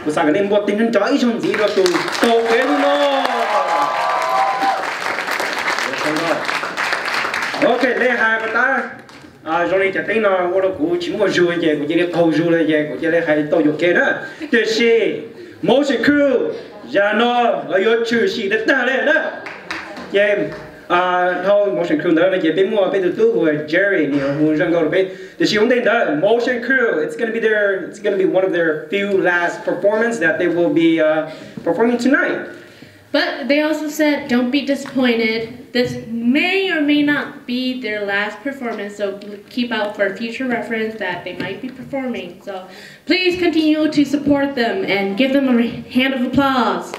我三个人莫定成在一场子了都给你咯。OK， 厉害不打？啊，让你这边呢，我都估计我做嘅，估计你投入了嘅，估计你还都有给的。这是motion crew， 然后我有出息的打嘞呢，也。然后 motion crew 呢，也被我被都和 Jerry 你和上高的被，就是用的 motion crew. It's gonna be one of their few last performance that they will be performing tonight. But they also said, don't be disappointed. This may or may not be their last performance, so keep out for future reference that they might be performing. So please continue to support them and give them a hand of applause.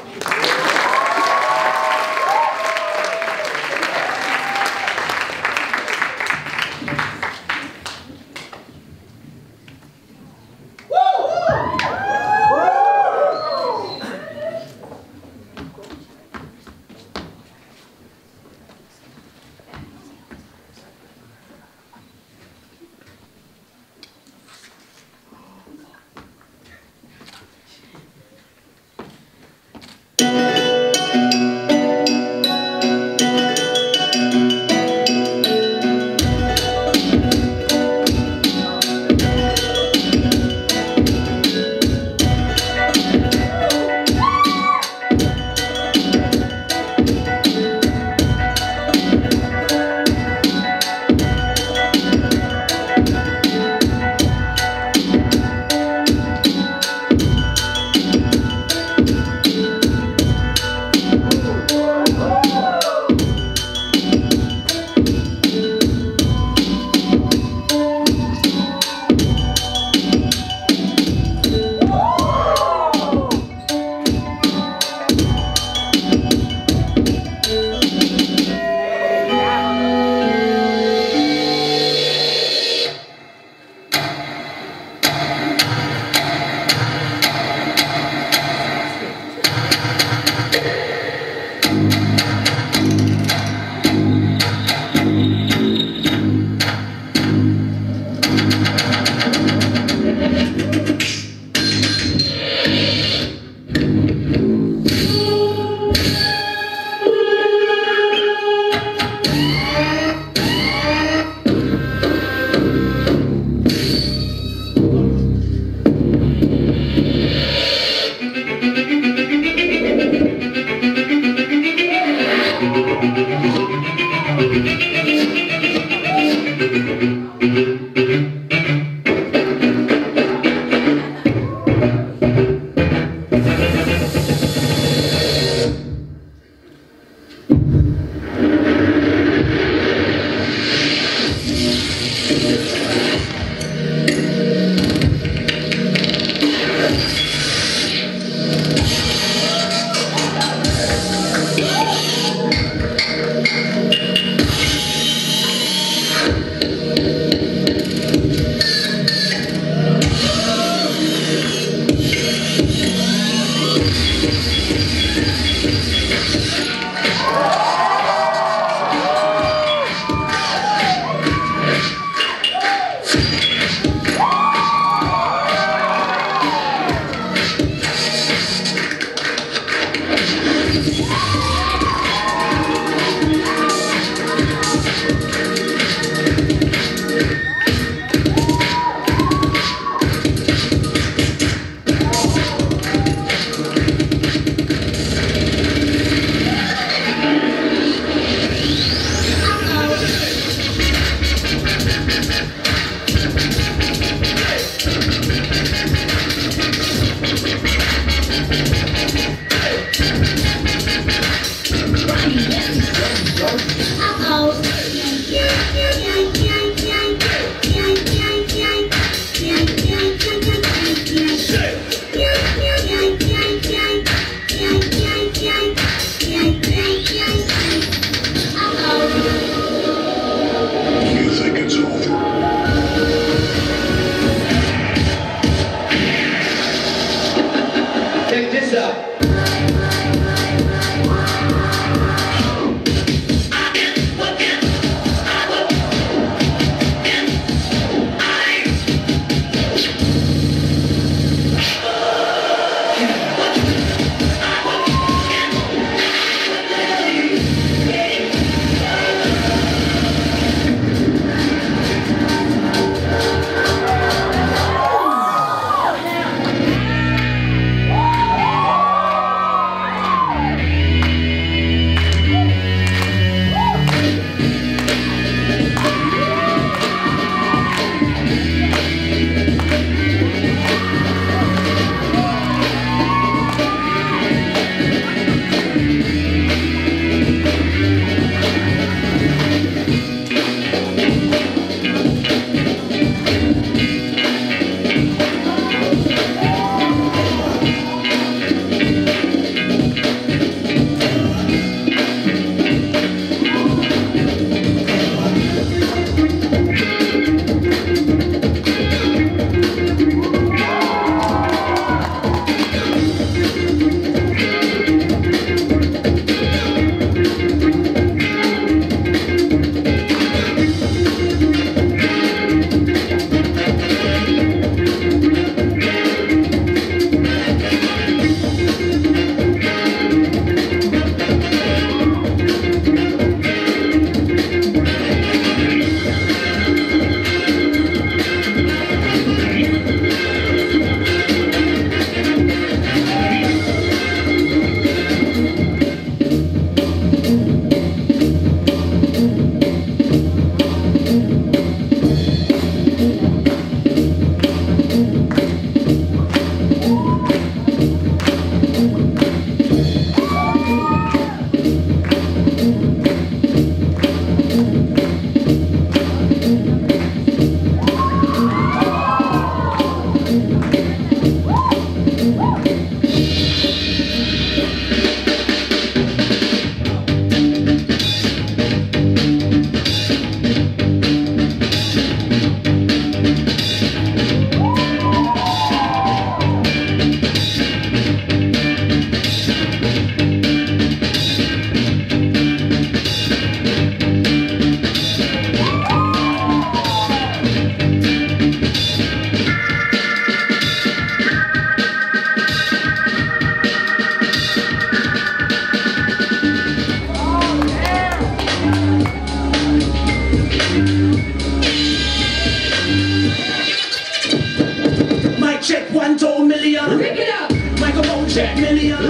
check million.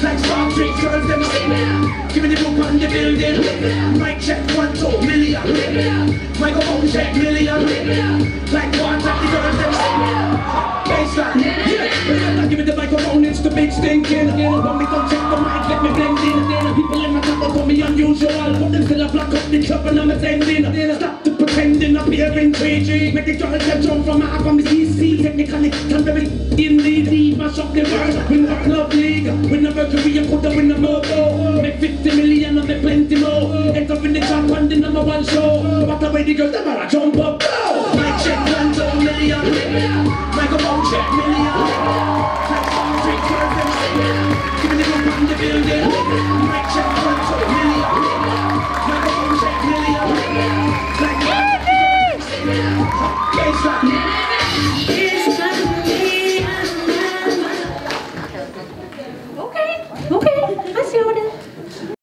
Like Star Trek girls, them give me the book on the building. Mic check 1, 2 million. Microphone check million. Like one like the girls, them baseline. Yeah, give me the microphone, it's the big stinking. When we don't check the mic, let me blend in. People in my top call me unusual, but them still a block up the club and I'm attending. Stop the pretending, appearing crazy. Make the girls that jump from my from the CC. Technically, I'm very in the mash up the world. Win the club league, win the Mercury and put them in the moto. Make 50 million and make plenty more. End up in the top and the #1 show. What the way the girls, them are jump up. Mic check 1, 2 million. Microphone check million. Like Star Trek girls, them give me the book on the building.